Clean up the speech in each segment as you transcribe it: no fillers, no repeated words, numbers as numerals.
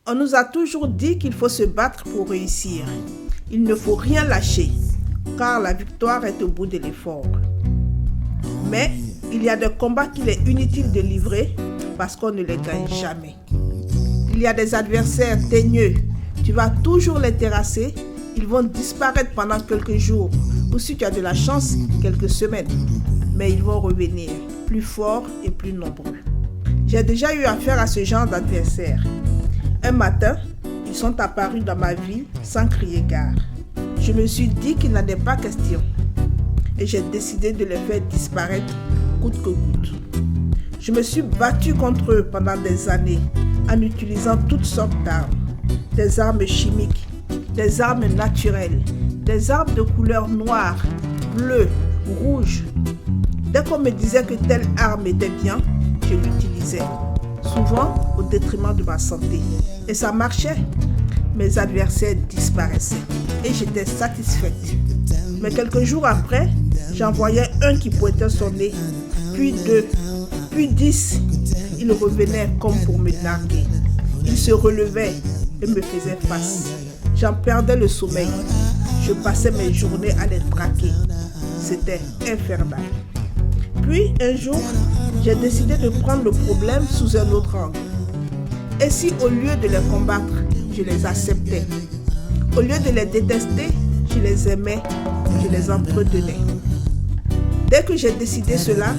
On nous a toujours dit qu'il faut se battre pour réussir. Il ne faut rien lâcher, car la victoire est au bout de l'effort. Mais il y a des combats qu'il est inutile de livrer parce qu'on ne les gagne jamais. Il y a des adversaires teigneux. Tu vas toujours les terrasser. Ils vont disparaître pendant quelques jours ou si tu as de la chance, quelques semaines. Mais ils vont revenir plus forts et plus nombreux. J'ai déjà eu affaire à ce genre d'adversaires. Un matin, ils sont apparus dans ma vie sans crier gare. Je me suis dit qu'il n'en est pas question et j'ai décidé de les faire disparaître coûte que coûte. Je me suis battue contre eux pendant des années en utilisant toutes sortes d'armes. Des armes chimiques, des armes naturelles, des armes de couleur noire, bleue, rouge. Dès qu'on me disait que telle arme était bien, je l'utilisais, souvent au détriment de ma santé. Et ça marchait. Mes adversaires disparaissaient et j'étais satisfaite. Mais quelques jours après, j'en voyais un qui pointait son nez, puis 2, puis 10. Il revenait comme pour me narguer. Il se relevait et me faisait face. J'en perdais le sommeil. Je passais mes journées à les traquer. C'était infernal. Puis, un jour, j'ai décidé de prendre le problème sous un autre angle. Et si, au lieu de les combattre, je les acceptais, au lieu de les détester, je les aimais, je les entretenais. Dès que j'ai décidé cela,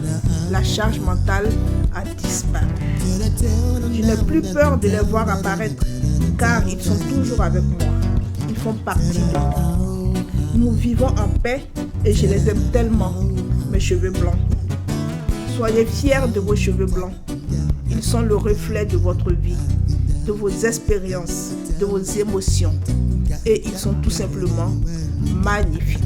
la charge mentale a disparu. Je n'ai plus peur de les voir apparaître, car ils sont toujours avec moi. Ils font partie de moi. Nous vivons en paix et je les aime tellement, mes cheveux blancs. Soyez fiers de vos cheveux blancs. Ils sont le reflet de votre vie, de vos expériences, de vos émotions. Et ils sont tout simplement magnifiques.